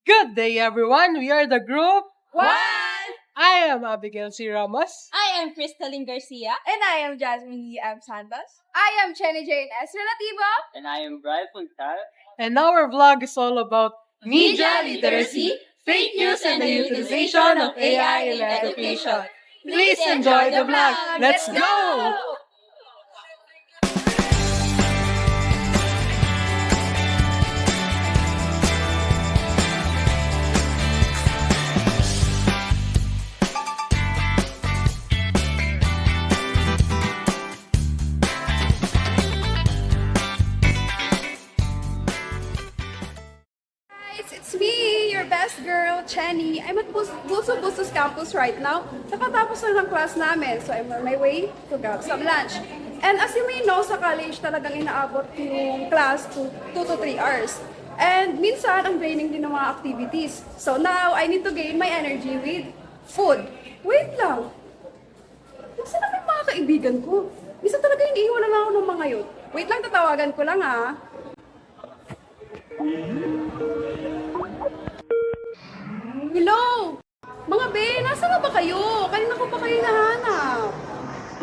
Good day, everyone. We are the group. One! I am Abigail C. Ramos. I am Crystalline Garcia. And I am Jasmine E. M. Santos. I am Chenny Jane S. Relativo. And I am Brian Puntal. And our vlog is all about Media literacy, fake news, and the utilization of AI in education. Please enjoy the vlog. Let's go! Guys, it's me, your best girl, Chenny. I'm at Buso Busos campus right now. Nakatapos na ng class namin, so I'm on my way to grab some lunch. And as you may know, sa college talagang inaabot yung class to 2 to 3 hours. And minsan, ang draining din ng mga activities. So now, I need to gain my energy with food. Wait lang. Saan na yung mga kaibigan ko? Minsan talaga iniiwan na lang ako ng mga yun. Wait lang, tatawagan ko lang ha. Hello! Mga be, nasa na ba kayo? Kanina ko pa kayo nahanap.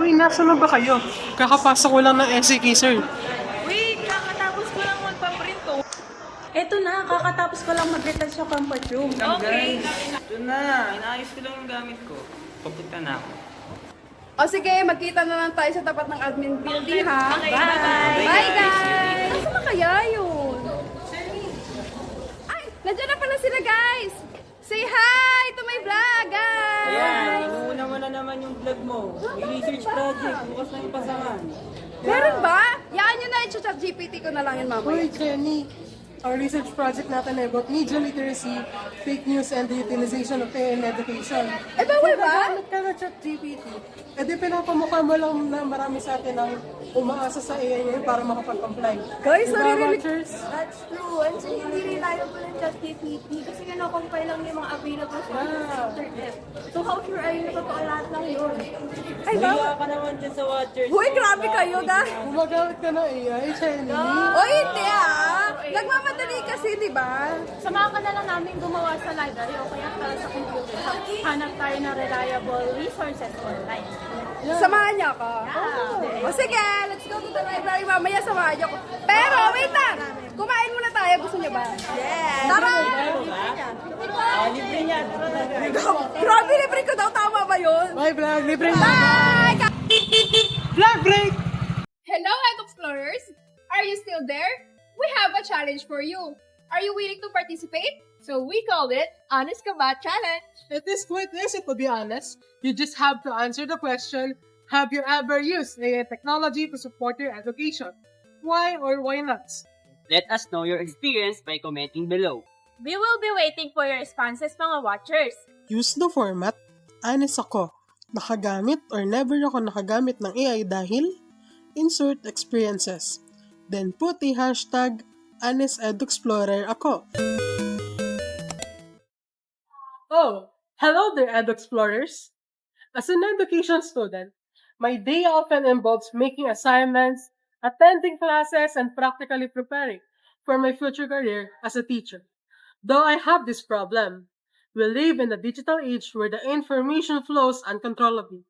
Uy, nasa na ba kayo? Kakapasok ko lang ng SAK, sir. Wait, kakatapos ko lang magpaprint to. Eto na, kakatapos ko lang mag-retouch sa comfort room. Okay. Ito na, inaayos ko lang yung gamit ko. Papunta na ako. O sige, magkita na lang tayo sa tapat ng admin building ha. Okay, bye-bye. Bye guys! Nasaan na kaya yun? Ay, nandiyan na pala sila guys! Say hi to my vlog guys! Ayan, inuuna mo na naman yung vlog mo. Yung research project, bukas na yung pasahan. Meron ba? Yaan nyo na, i-chat GPT ko na lang yun mamaya. Uy, Jenny. Our research project natin ay about media literacy, fake news, and the utilization of AI in education. Eh, bawal ba? Nagkagamit ka na ChatGPT. Eh di pinapamukha mo lang na marami sa atin ang umaasa sa AI ngayon para makapag-comply. Guys, Diba, naririnig- watchers? That's true. And so, hindi reliable ng ChatGPT kasi kino-compile lang yung mga available sa internet. So, how sure are you na totoo lahat lang yun? Ay, bawal. Hiya ka naman dyan sa watchers. Uy, grabe kayo guys! Gumagamit ka na AI, Jenny. O hindi ah! Nagmamadali kasi, di ba? Samahan ka na lang namin gumawa sa library o kaya sa computer. Hanap tayo ng reliable resources online. Samahan niyo ako. O sige, let's go to the library. Mamaya samahan niyo ako. Pero, wait lang! Kumain muna tayo. Gusto niyo ba? Yes! Tara! Libre niya. Grabe, libre ko daw. Tama ba yun? Bye, vlog. Libre na. Bye! Vlog break! Hello, Edu Explorers! Are you still there? We have a challenge for you. Are you willing to participate? So we called it Honest Ka Ba Challenge. It is quite easy, to be honest. You just have to answer the question, have you ever used AI technology to support your education? Why or why not? Let us know your experience by commenting below. We will be waiting for your responses, mga watchers. Use the format, honest ako, nakagamit or never ako nakagamit ng AI dahil, insert experiences. Then put the hashtag HonestEduExplorer ako. Oh, hello there, EduExplorers! As an education student, my day often involves making assignments, attending classes, and practically preparing for my future career as a teacher. Though I have this problem, we live in a digital age where the information flows uncontrollably.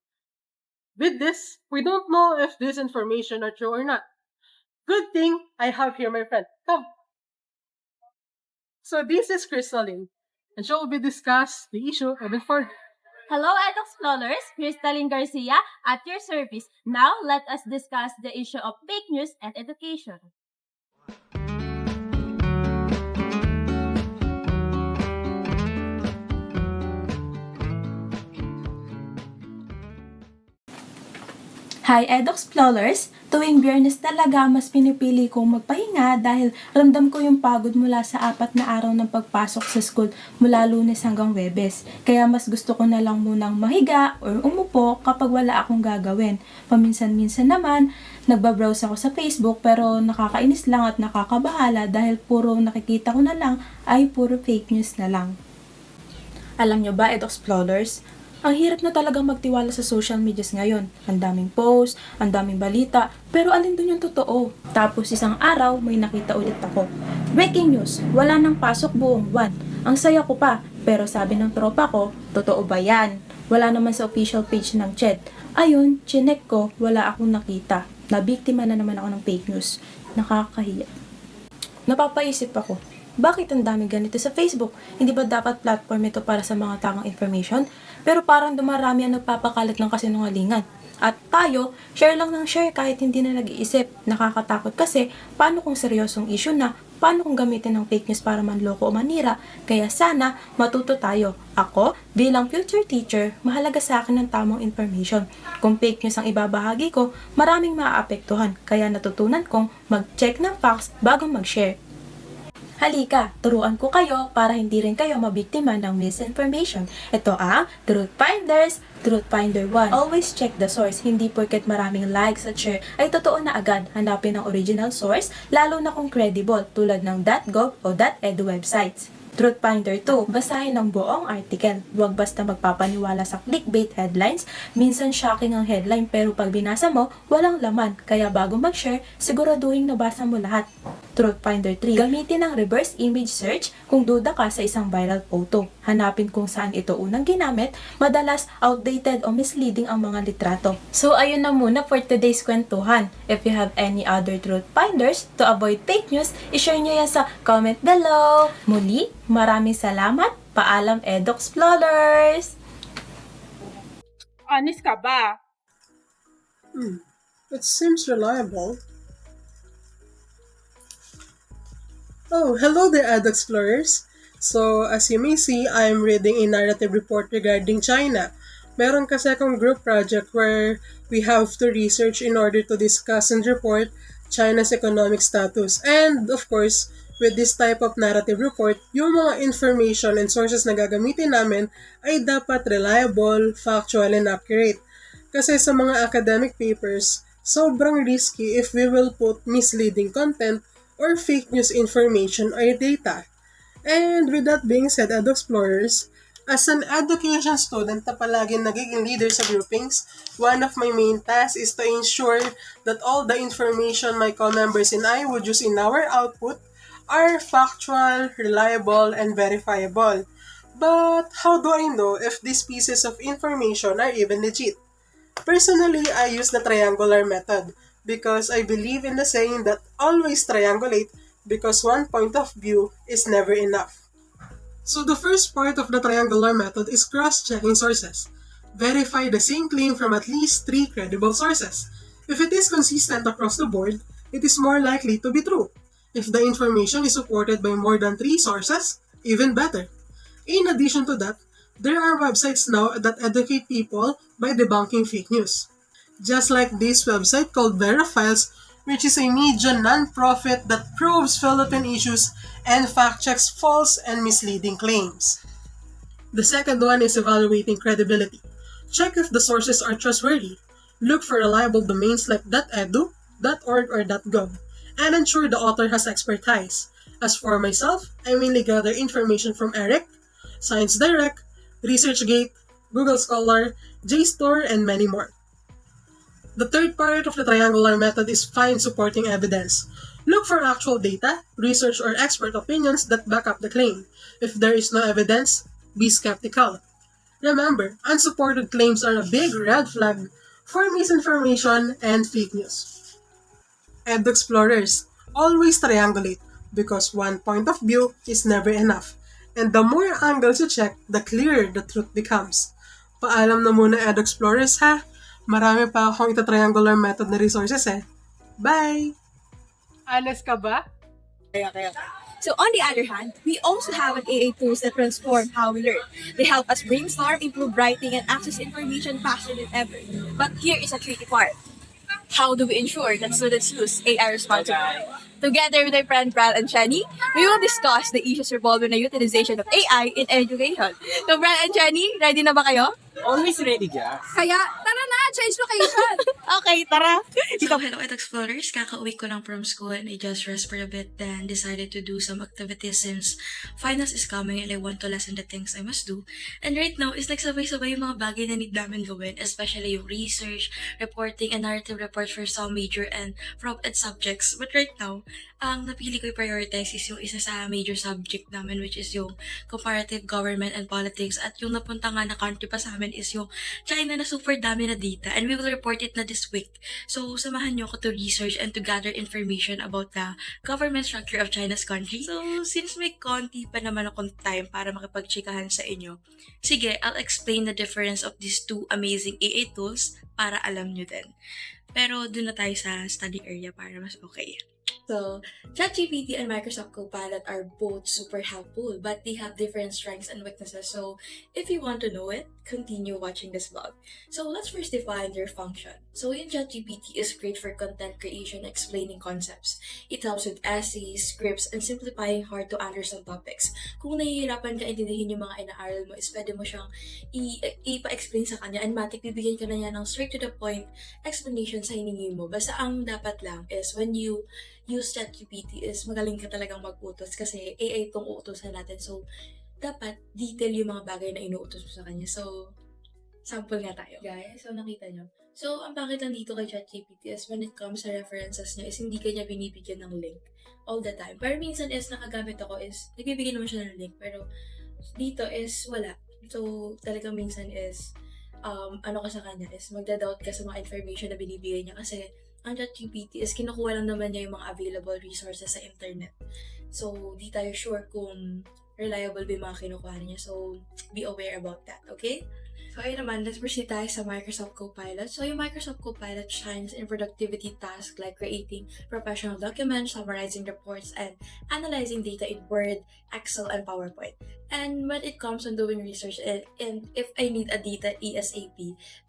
With this, we don't know if this information are true or not. Good thing I have here my friend. Come. So this is Crystalline, and she will be discuss the issue even further. Hello, Edu Explorers! Crystalline Garcia at your service. Now, let us discuss the issue of fake news and education. Hi, Edu Explorers! Tuwing Biyernes talaga mas pinipili kong magpahinga dahil ramdam ko yung pagod mula sa 4 na araw ng pagpasok sa school mula Lunes hanggang Webes. Kaya mas gusto ko na lang munang mahiga or umupo kapag wala akong gagawin. Paminsan-minsan naman, nagbabrowse ako sa Facebook pero nakakainis lang at nakakabahala dahil puro nakikita ko na lang ay puro fake news na lang. Alam nyo ba, Edu Explorers? Ang hirap na talagang magtiwala sa social medias ngayon. Ang daming post, ang daming balita, pero alin dun yung totoo? Tapos isang araw, may nakita ulit ako. Breaking news, wala nang pasok buong buwan. Ang saya ko pa, pero sabi ng tropa ko, totoo ba yan? Wala naman sa official page ng CHED. Ayun, chinek ko, wala akong nakita. Nabiktima na naman ako ng fake news. Nakakahiya. Napapaisip ako, bakit ang dami ganito sa Facebook? Hindi ba dapat platform ito para sa mga tamang information? Pero parang dumarami ang nagpapakalat ng kasinungalingan. At tayo, share lang ng share kahit hindi na nag-iisip. Nakakatakot kasi, paano kung seryosong issue na? Paano kung gamitin ng fake news para manloko o manira? Kaya sana, matuto tayo. Ako, bilang future teacher, mahalaga sa akin ng tamang information. Kung fake news ang ibabahagi ko, maraming maaapektuhan. Kaya natutunan kong mag-check ng facts bago mag-share. Halika, turuan ko kayo para hindi rin kayo mabiktima ng misinformation. Ito ang Truth Finders, Truth Finder 1. Always check the source. Hindi porket maraming likes at share ay totoo na agad. Hanapin ang original source, lalo na kung credible tulad ng .gov o .edu websites. Truth Finder 2, basahin ang buong article. Huwag basta magpapaniwala sa clickbait headlines. Minsan shocking ang headline pero pag binasa mo, walang laman. Kaya bago mag-share, siguraduhin nabasa mo lahat. Truth Finder 3, gamitin ang reverse image search kung duda ka sa isang viral photo. Hanapin kung saan ito unang ginamit, madalas outdated o misleading ang mga litrato. So ayun na muna for today's kwentuhan. If you have any other Truth Finders to avoid fake news, ishare nyo yan sa comment below. Muli, maraming salamat. Paalam Edexplorers! Honest ka ba? It seems reliable. Oh, hello there, Ad Explorers! So, as you may see, I'm reading a narrative report regarding China. Meron kasi akong group project where we have to research in order to discuss and report China's economic status. And, of course, with this type of narrative report, yung mga information and sources na gagamitin namin ay dapat reliable, factual, and accurate. Kasi sa mga academic papers, sobrang risky if we will put misleading content or fake news information or data. And with that being said, Ad Explorers, as an education student na palaging nagiging leader sa groupings, one of my main tasks is to ensure that all the information my co-members and I would use in our output are factual, reliable, and verifiable. But how do I know if these pieces of information are even legit? Personally, I use the triangular method because I believe in the saying that always triangulate because one point of view is never enough. So the first part of the triangular method is cross-checking sources. Verify the same claim from at least 3 credible sources. If it is consistent across the board, it is more likely to be true. If the information is supported by more than 3 sources, even better. In addition to that, there are websites now that educate people by debunking fake news. Just like this website called Verifiles, which is a media non-profit that proves Philippine issues and fact-checks false and misleading claims. The second one is evaluating credibility. Check if the sources are trustworthy. Look for reliable domains like .edu, .org, or .gov, and ensure the author has expertise. As for myself, I mainly gather information from ERIC, Science Direct, ResearchGate, Google Scholar, JSTOR, and many more. The third part of the triangular method is find supporting evidence. Look for actual data, research, or expert opinions that back up the claim. If there is no evidence, be skeptical. Remember, unsupported claims are a big red flag for misinformation and fake news. Ed Explorers, always triangulate because one point of view is never enough. And the more angles you check, the clearer the truth becomes. Paalam na muna, Ed Explorers, ha? Marami pa akong ita-triangular method na resources eh. Bye! Honest ka ba? So on the other hand, we also have an AA tools that transform how we learn. They help us brainstorm, improve writing, and access information faster than ever. But here is a tricky part. How do we ensure that students use AI responsibly? Together with my friend Brad and Jenny, we will discuss the issues involving the utilization of AI in education. So Brad and Jenny, ready na ba kayo? Always ready, Jack. Kaya, tara na! change location! Okay, tara! So, hello Ed Explorers! Kakauwi ko lang from school and I just rest for a bit then decided to do some activities since finals is coming and I want to lessen the things I must do. And right now, is nagsabay-sabay yung mga bagay na need namin gawin, especially yung research, reporting, and narrative reports for some major and prop ed subjects. But right now, ang napili ko i-prioritize is yung isa sa major subject namin which is yung comparative government and politics at yung napunta nga na country pa sa amin is yung China na super dami na data and we will report it na this week. So, samahan niyo ako to research and to gather information about the government structure of China's country. So, since may konti pa naman akong time para makipagchikahan sa inyo, sige, I'll explain the difference of these two amazing AI tools para alam niyo din. Pero, dun na tayo sa study area para mas okay. So, ChatGPT and Microsoft Copilot are both super helpful, but they have different strengths and weaknesses. So, if you want to know it, continue watching this vlog. So, let's first define their function. So, in ChatGPT is great for content creation, explaining concepts. It helps with essays, scripts, and simplifying hard to understand topics. Kung nahihirapan ka intindihin yung mga inaaral mo, is pwede mo siyang ipa-explain sa kanya and matik bibigyan ka na niya ng straight to the point explanation sa hiningi mo. Basta ang dapat lang is when you use ChatGPT is magaling ka talagang mag-utos kasi AI itong uutosan natin. So, dapat detail yung mga bagay na inuutos mo sa kanya. So, sample nga tayo. Guys, so nakita nyo. So, ang bakit lang dito kay ChatGPT is when it comes sa references niya is hindi kanya binibigyan ng link all the time. Pero minsan is nakagamit ako is nagbibigyan naman siya ng link pero dito is wala. So, talagang minsan is ano ka sa kanya is magda-doubt ka sa mga information na binibigay niya kasi ang ChatGPT is kinukuha lang naman niya yung mga available resources sa internet. So, di tayo sure kung reliable ba yung mga kinukuha niya. So, be aware about that, okay? So, ayun naman, let's proceed tayo sa Microsoft Copilot. So, yung Microsoft Copilot shines in productivity tasks like creating professional documents, summarizing reports, and analyzing data in Word, Excel, and PowerPoint. And when it comes on doing research, and if I need a data ASAP,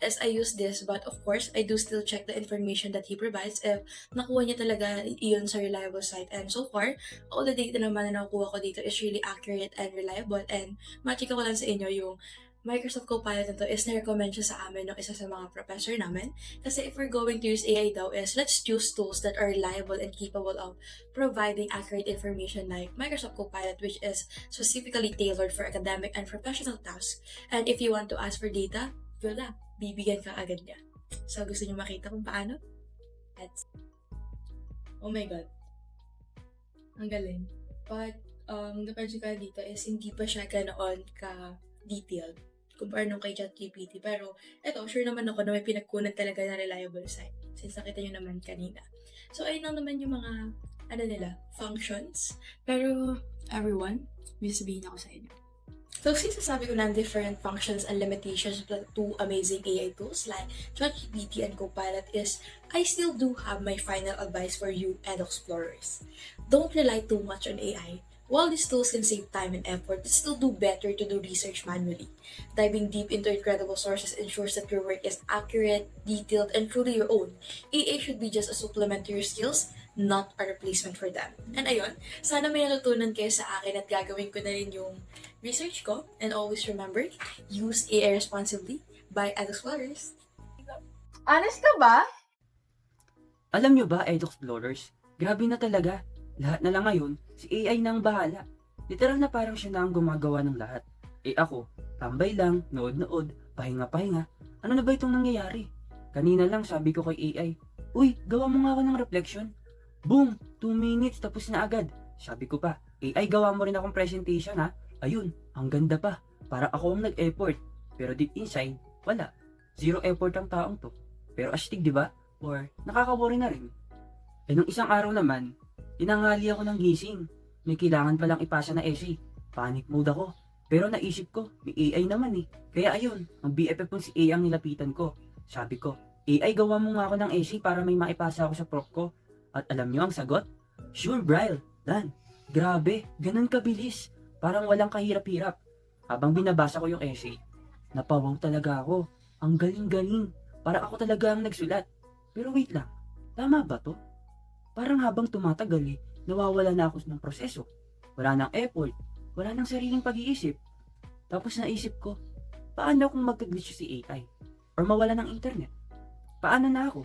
as I use this, but of course, I do still check the information that he provides if nakuha niya talaga iyon sa reliable site. And so far, all the data naman na nakuha ko dito is really accurate and reliable. And machika ko lang sa inyo yung Microsoft Copilot na to is na-recommend siya sa amin ng isa sa mga professor namin. Kasi if we're going to use AI daw is let's choose tools that are reliable and capable of providing accurate information like Microsoft Copilot which is specifically tailored for academic and professional tasks. And if you want to ask for data, wala, bibigyan ka agad niya. So gusto niyo makita kung paano? Oh my God. Ang galing. But napansin ko dito is hindi pa siya ganoon ka-detailed kumpara nung kay ChatGPT. Pero, eto, sure naman ako na may pinagkunan talaga na reliable site. Since nakita nyo naman kanina. So, ayun lang naman yung mga, functions. Pero, everyone, may sabihin ako sa inyo. So, since sabi ko na different functions and limitations of the two amazing AI tools like ChatGPT and Copilot is, I still do have my final advice for you and explorers. Don't rely too much on AI. While these tools can save time and effort, it's still do better to do research manually. Diving deep into incredible sources ensures that your work is accurate, detailed, and truly your own. AI should be just a supplement to your skills, not a replacement for them. And ayun, sana may natutunan kayo sa akin at gagawin ko na rin yung research ko. And always remember, use AI responsibly by Ed Explorers. Honest ka ba? Alam nyo ba, Ed Explorers, grabe na talaga. Lahat na lang ngayon, si AI na ang bahala. Literal na parang siya na ang gumagawa ng lahat. Eh ako, tambay lang, nood-nood, pahinga-pahinga. Ano na ba itong nangyayari? Kanina lang sabi ko kay AI, uy, gawa mo nga ako ng reflection. Boom! 2 minutes tapos na agad. Sabi ko pa, AI gawa mo rin akong presentation ha. Ayun, ang ganda pa. Para ako ang nag-effort. Pero deep inside, wala. Zero effort ang taong to. Pero astig diba? Or nakaka-worry na rin. Eh nung isang araw naman, tinanghali ako ng gising. May kailangan palang ipasa na essay. Panic mode ako. Pero naisip ko, may AI naman eh. Kaya ayun, ang BFF kong si AI ang nilapitan ko. Sabi ko, AI gawa mo nga ako ng essay para may maipasa ako sa prof ko. At alam nyo ang sagot? Sure, Bryle. Dan. Grabe, ganun kabilis. Parang walang kahirap-hirap. Habang binabasa ko yung essay, napawaw talaga ako. Ang galing-galing. Parang ako talaga ang nagsulat. Pero wait lang, tama ba to? Parang habang tumatagal nawawala na ako ng proseso. Wala nang effort, wala nang sariling pag-iisip. Tapos naisip ko, paano kung magka-glitch si AI? Or mawala ng internet? paano na ako?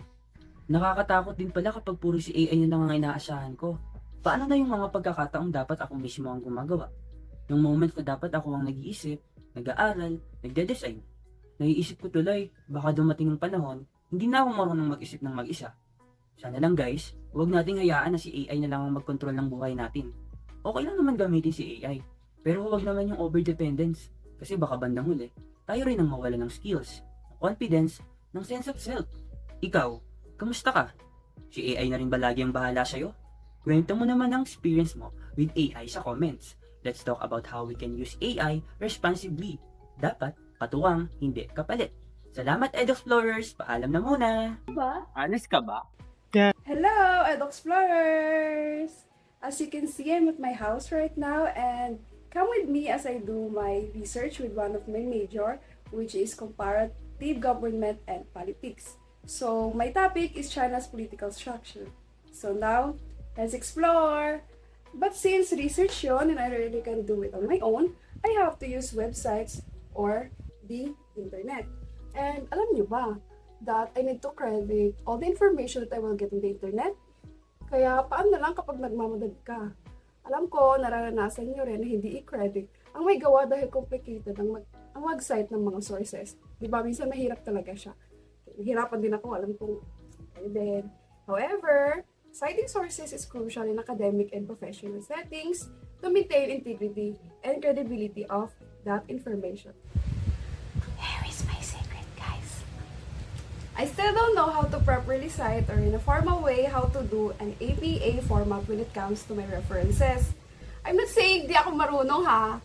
Nakakatakot din pala kapag puro si AI na lang ang inaasahan ko. Paano na yung mga pagkakataong dapat ako mismo ang gumagawa? Yung moments na dapat ako ang nag-iisip, nag-aaral, nagde-design. Naiisip ko tuloy, baka dumating ang panahon, hindi na ako marunong mag-isip ng mag-isa. Sana lang guys, huwag nating hayaan na si AI na lang ang mag-control ng buhay natin. Okay lang naman gamitin si AI, pero huwag naman yung over-dependence. Kasi baka bandang huli, tayo rin ang mawala ng skills, ng confidence, ng sense of self. Ikaw, kamusta ka? Si AI na rin ba lagi ang bahala sa'yo? Kwento mo naman ang experience mo with AI sa comments. Let's talk about how we can use AI responsibly. Dapat, patuwang, hindi kapalit. Salamat Ed Explorers! Paalam na muna! Honest ka ba? Hello, EdExplorers! As you can see, I'm at my house right now and come with me as I do my research with one of my major, which is comparative government and politics. So, my topic is China's political structure. So now, let's explore! But since research yun and I really can do it on my own, I have to use websites or the internet. And alam niyo ba, that I need to credit all the information that I will get on the internet? Kaya paano na lang kapag nagmamadali ka? Alam ko, nararanasan niyo rin na hindi i-credit ang may gawa dahil complicated ang mag-cite ng mga sources. Di ba? Minsan mahirap talaga siya. Nahihirapan din ako, alam kong then, however, citing sources is crucial in academic and professional settings to maintain integrity and credibility of that information. Here is my secret, guys. I still don't know how to properly cite or in a formal way how to do an APA format when it comes to my references. I'm not saying di ako marunong ha.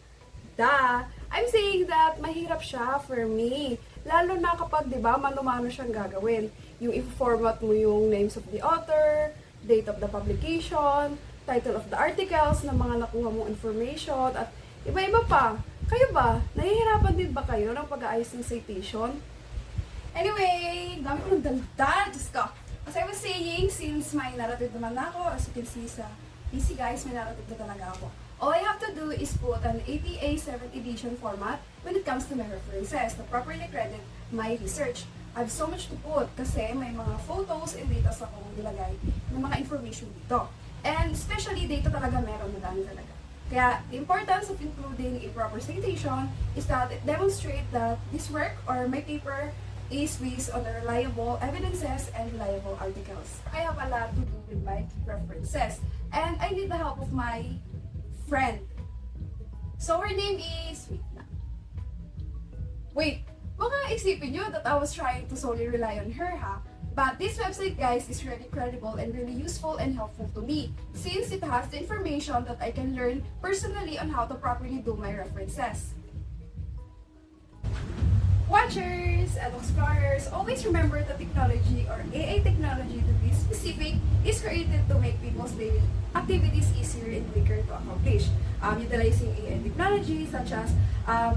Duh. I'm saying that mahirap siya for me. Lalo na kapag, di ba, mano-mano siyang gagawin. Yung i-format mo yung names of the author, date of the publication, title of the articles ng mga nakuha mong information, at iba-iba pa. Kayo ba? Nahihirapan din ba kayo ng pag-aayos ng citation? Anyway, dami ko ng daldal. Diyos ko. As I was saying, since may narrative naman ako, as you can see sa PC guys, may narrative na talaga ako. All I have to do is put an APA 7th edition format when it comes to my references to properly credit my research. I have so much to put kasi may mga photos and data akong nilagay ng mga information dito. And especially data talaga meron, madami talaga. Kaya the importance of including a proper citation is that it demonstrates that this work or my paper is based on the reliable evidences and reliable articles. I have a lot to do with my references and I need the help of my friend. So her name is... Wait, baka isipin nyo that I was trying to solely rely on her ha? But this website guys is really credible and really useful and helpful to me since it has the information that I can learn personally on how to properly do my references. Watchers and explorers, always remember that technology or AI technology to be specific is created to make people's daily activities easier and quicker to accomplish. Utilizing AI technology such as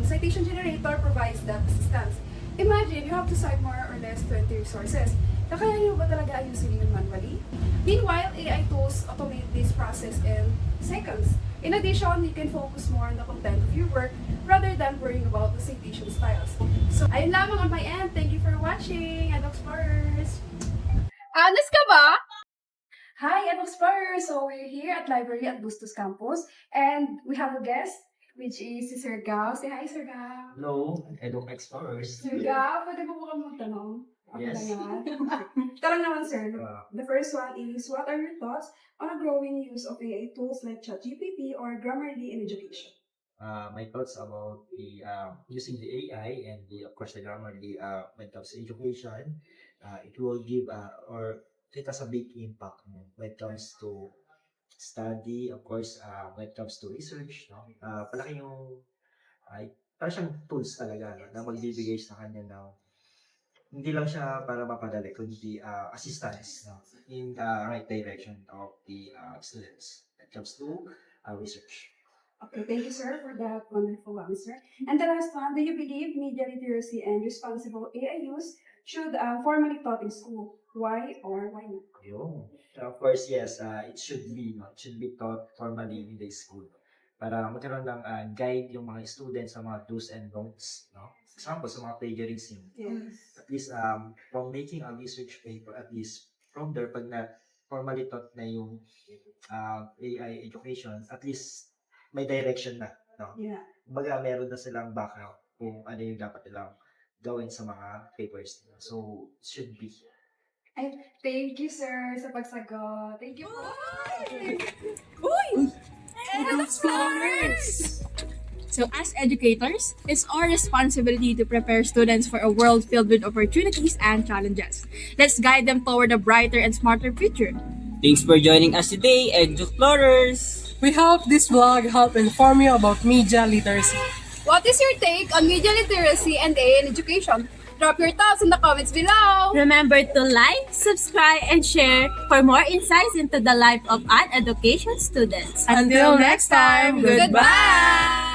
citation generator provides that assistance. Imagine you have to cite more or less 20 resources. Kakayanin mo ba talaga ayusin yun manually? Meanwhile, AI tools automate this process in seconds. In addition, you can focus more on the content of your work rather than worrying about the citation styles. So, ayun lamang on my end. Thank you for watching, EdExplorers! Honest ka ba? Hi, EdExplorers! So, we're here at Library at Bustos Campus and we have a guest, which is si Sir Gao. Say hi, Sir Gao! Hello, Eduk Explorers. Sir Gao, pwede po ba magtanong? Yes. Tara naman, sir. The first one is, what are your thoughts on a growing use of AI tools like ChatGPT or Grammarly in education? My thoughts about the using the AI and of course the Grammarly when it comes to education, it will give or it has a big impact when it comes to study, of course, when it comes to research, no? Palaki yung parang siyang tools talaga no, na magbibigay sa kanya ng hindi lang siya para mapadali, kundi assistance no, in the right direction of the students when it comes to research. Okay, thank you, sir, for that wonderful answer. And the last one, do you believe media literacy and responsible AI use should formally taught in school? Why or why not? Yun. Of course, yes, it should be, no? It should be taught formally in the school para magkaroon ng guide yung mga students sa mga do's and don'ts no, example, sa mga plagiarism. At least, from making a research paper, at least from there, pag na formally taught na yung AI education, at least may direction na. No? Yeah. Kumbaga, meron na silang background kung ano yung dapat nilang gawin sa mga papers nila. So, should be. Ay, thank you, sir, sa pagsagot. Thank you po. So as educators, it's our responsibility to prepare students for a world filled with opportunities and challenges. Let's guide them toward a brighter and smarter future. Thanks for joining us today, EduExplorers! We hope this vlog helped inform you about media literacy. What is your take on media literacy and AI in education? Drop your thoughts in the comments below. Remember to like, subscribe, and share for more insights into the life of an education students. Until next time, Goodbye!